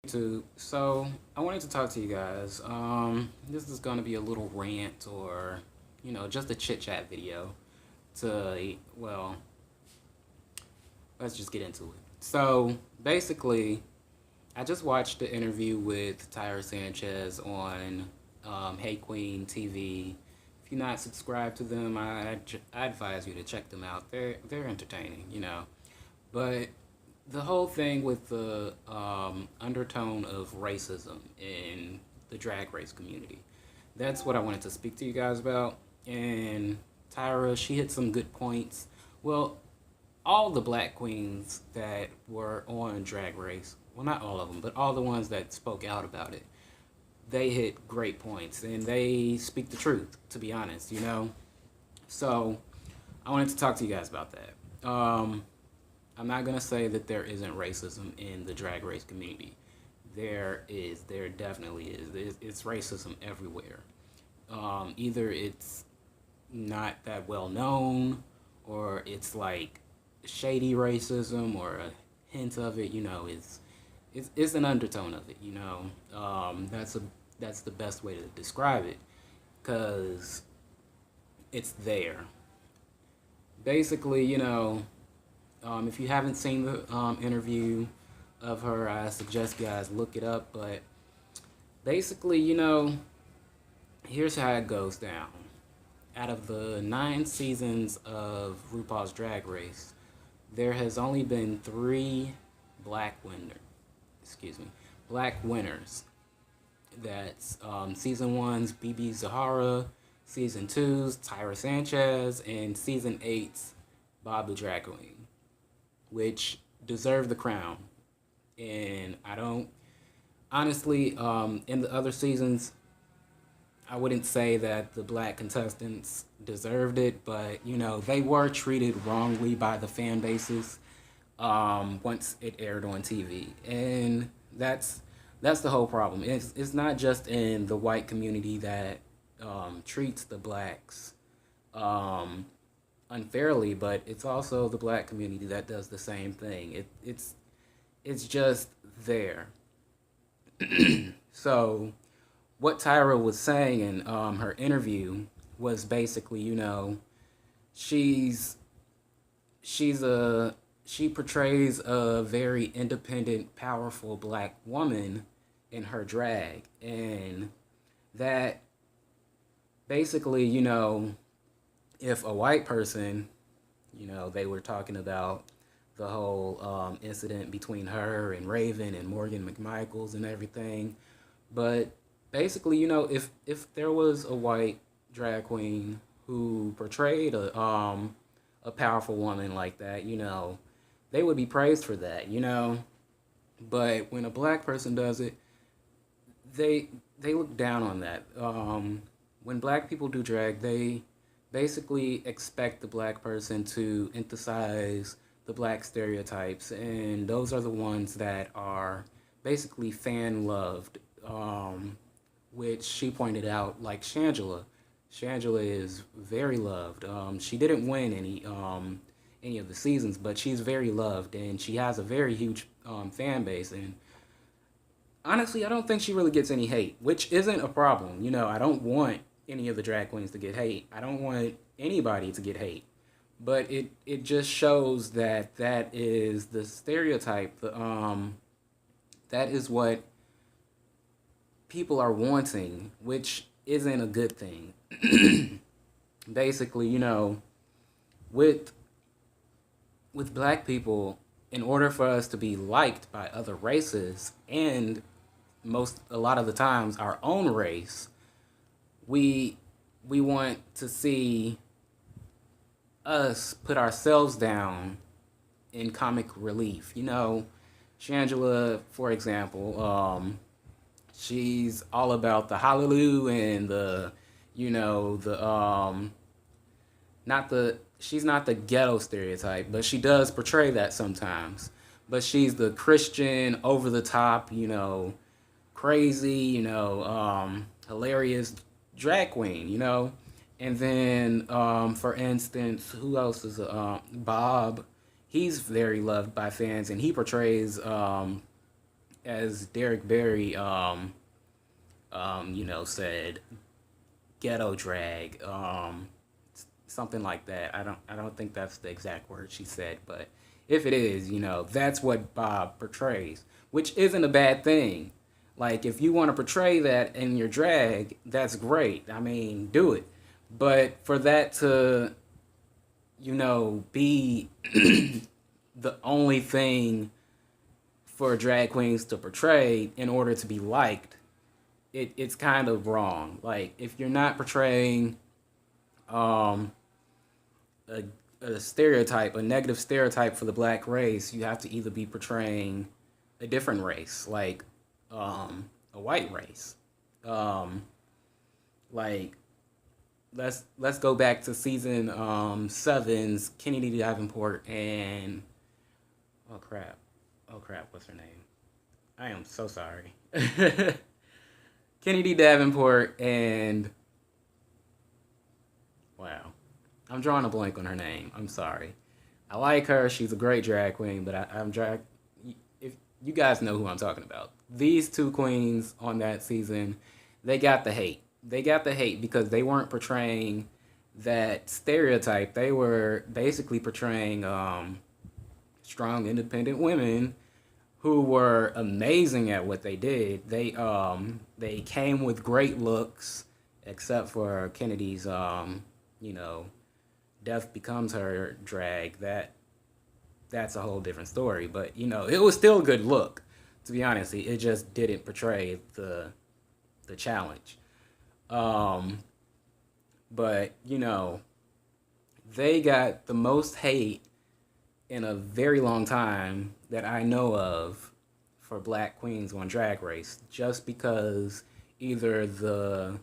So I wanted to talk to you guys. This is going to be a little rant or, just a chit chat video. Well, let's just get into it. So basically, I just watched the interview with Tyra Sanchez on Hey Queen TV. If you're not subscribed to them, I advise you to check them out. They're entertaining. But the whole thing with the undertone of racism in the drag race community. That's what I wanted to speak to you guys about. And Tyra, she hit some good points. Well, all the black queens that were on Drag Race, well, not all of them, but all the ones that spoke out about it, they hit great points and they speak the truth, to be honest. So I wanted to talk to you guys about that. I'm not going to say that there isn't racism in the drag race community. There is. There definitely is. It's racism everywhere. Either it's not that well known, or it's like shady racism, or a hint of it. It's an undertone of it. That's the best way to describe it, because it's there. Basically, if you haven't seen the interview of her, I suggest you guys look it up. But basically, here's how it goes down. Out of the 9 seasons of RuPaul's Drag Race, there has only been 3 black winner, black winners. That's season 1's BB Zahara, season 2's Tyra Sanchez, and season 8's Bob the Drag Queen, which deserve the crown. And I don't, honestly, in the other seasons, I wouldn't say that the black contestants deserved it, but they were treated wrongly by the fan bases once it aired on TV, and that's the whole problem. It's not just in the white community that treats the blacks unfairly, but it's also the black community that does the same thing. It's just there. So what Tyra was saying in her interview was basically, she's she portrays a very independent, powerful black woman in her drag, and that basically, if a white person, they were talking about the whole incident between her and Raven and Morgan McMichaels and everything. But basically, if there was a white drag queen who portrayed a powerful woman like that, they would be praised for that. But when a black person does it, they look down on that. When black people do drag, they basically expect the black person to emphasize the black stereotypes, and those are the ones that are basically fan loved, which she pointed out, like Shangela. Shangela is very loved. She didn't win any of the seasons, but she's very loved, and she has a very huge fan base. And honestly, I don't think she really gets any hate, which isn't a problem. I don't want any of the drag queens to get hate. I don't want anybody to get hate. But it just shows that is the stereotype. That is what people are wanting, which isn't a good thing. Basically, with black people, in order for us to be liked by other races, and a lot of the times our own race, we want to see us put ourselves down in comic relief. Shangela, for example, she's all about the hallelujah and she's not the ghetto stereotype, but she does portray that sometimes. But she's the Christian, over the top, crazy, hilarious drag queen. And then, for instance, who else is Bob? He's very loved by fans, and he portrays as Derek Barry, said ghetto drag, something like that. I don't think that's the exact word she said, but if it is, that's what Bob portrays, which isn't a bad thing. Like if you want to portray that in your drag, that's great. I mean, do it. But for that to, be the only thing for drag queens to portray in order to be liked, it's kind of wrong. Like if you're not portraying um, a, a stereotype, a negative stereotype for the black race, you have to either be portraying a different race, like a white race. Um, like let's go back to season seven's Kennedy Davenport and oh crap, what's her name? I am so sorry. Kennedy Davenport and wow, I'm drawing a blank on her name. I'm sorry. I like her. She's a great drag queen, but I'm drag. If you guys know who I'm talking about, these two queens on that season, they got the hate. They got the hate because they weren't portraying that stereotype. They were basically portraying strong, independent women who were amazing at what they did. They came with great looks, except for Kennedy's you know death becomes her drag. That's a whole different story. But it was still a good look. To be honest, it just didn't portray the challenge. Um, but they got the most hate in a very long time that I know of for black queens on Drag Race, just because either the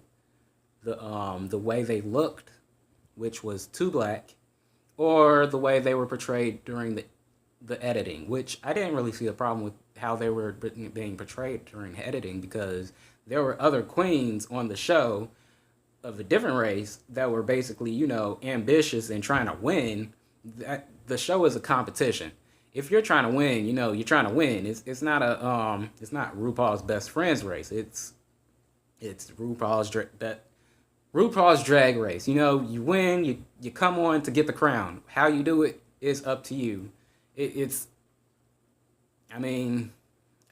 way they looked, which was too black, or the way they were portrayed during the editing, which I didn't really see a problem with how they were being portrayed during editing, because there were other queens on the show of a different race that were basically, ambitious and trying to win. That the show is a competition. If you're trying to win, you're trying to win. It's not RuPaul's Best Friends race. It's RuPaul's Drag Race. You win, you come on to get the crown. How you do it is up to you. It's I mean,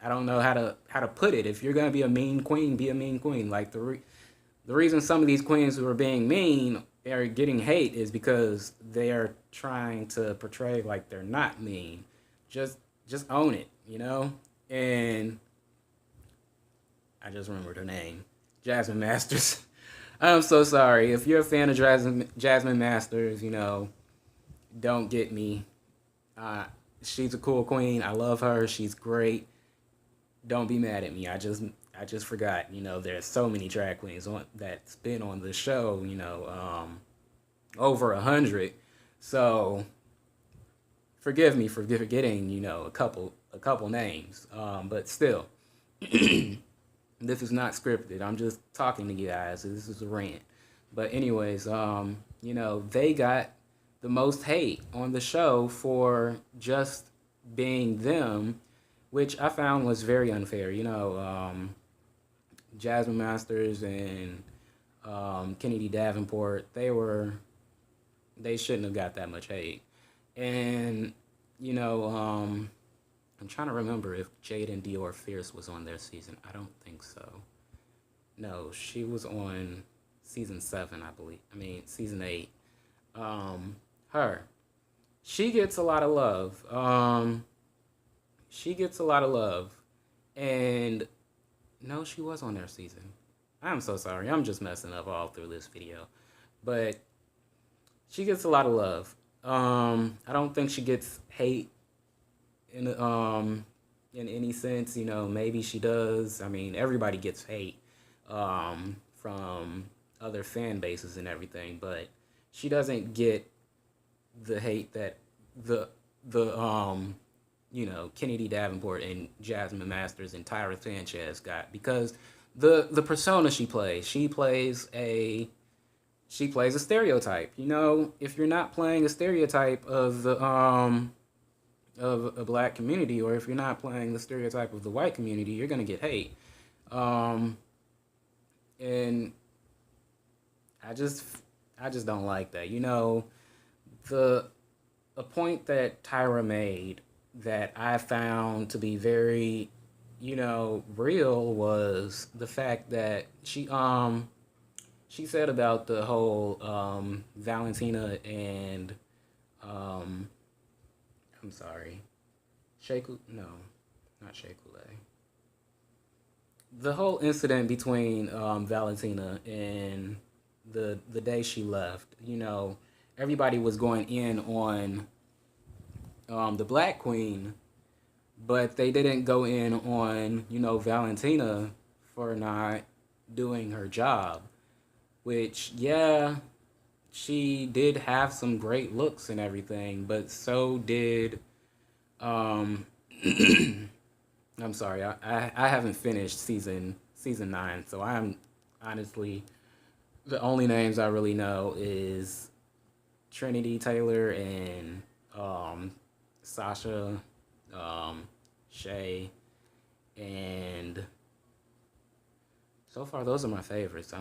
I don't know how to put it. If you're gonna be a mean queen, be a mean queen. Like the reason some of these queens who are being mean are getting hate is because they are trying to portray like they're not mean. Just own it. And I just remembered her name, Jasmine Masters. I'm so sorry if you're a fan of Jasmine Masters. Don't get me. She's a cool queen. I love her. She's great. Don't be mad at me. I just forgot. There's so many drag queens that's been on the show. Over 100. So forgive me for forgetting. A couple names. But still, this is not scripted. I'm just talking to you guys. This is a rant. But anyways, they got the most hate on the show for just being them, which I found was very unfair. Jasmine Masters and Kennedy Davenport, they shouldn't have got that much hate. And I'm trying to remember if Jade and Dior Fierce was on their season. I don't think so. No, she was on season 7, I believe. I mean, season 8. Her. She gets a lot of love. She gets a lot of love. And no, she was on their season. I'm so sorry. I'm just messing up all through this video. But she gets a lot of love. I don't think she gets hate in any sense. Maybe she does. I mean, everybody gets hate from other fan bases and everything, but she doesn't get the hate that the Kennedy Davenport and Jasmine Masters and Tyra Sanchez got, because the persona she plays a stereotype. If you're not playing a stereotype of of a black community, or if you're not playing the stereotype of the white community, you're gonna get hate. Um, and I just I just don't like that. The a point that Tyra made that I found to be very, real was the fact that she said about the whole Valentina and um I'm sorry, Shea no, not Shea Coulee. The whole incident between Valentina and the day she left, everybody was going in on the Black Queen, but they didn't go in on Valentina for not doing her job. Which, yeah, she did have some great looks and everything, but so did um I'm sorry, I haven't finished season 9, so I'm honestly, the only names I really know is Trinity Taylor and Sasha, um, Shay, and so far those are my favorites.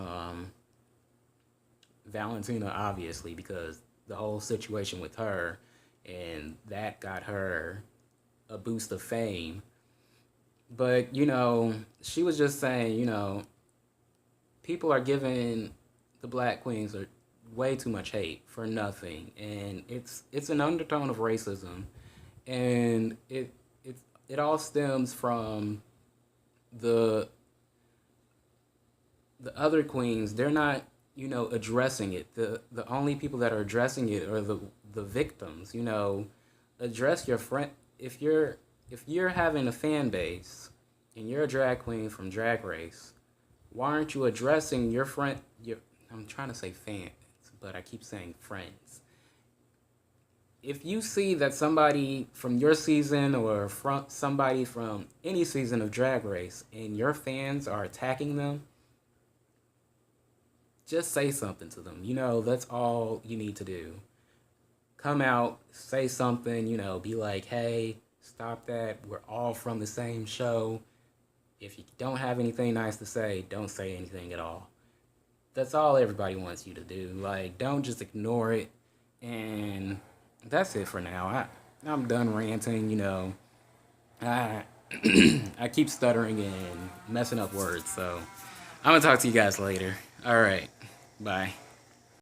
Valentina, obviously, because the whole situation with her, and that got her a boost of fame. But, she was just saying, people are giving the Black Queens way too much hate for nothing. And it's an undertone of racism. And it all stems from the the other queens. They're not addressing it. The only people that are addressing it are the victims. Address your friend. If you're having a fan base and you're a drag queen from Drag Race, why aren't you addressing your friend? I'm trying to say fans, but I keep saying friends. If you see that somebody from your season or from somebody from any season of Drag Race and your fans are attacking them, just say something to them. That's all you need to do. Come out, say something, be like, hey, stop that. We're all from the same show. If you don't have anything nice to say, don't say anything at all. That's all everybody wants you to do. Like, don't just ignore it. And that's it for now. I'm done ranting. I I keep stuttering and messing up words, so I'm gonna talk to you guys later. All right, bye.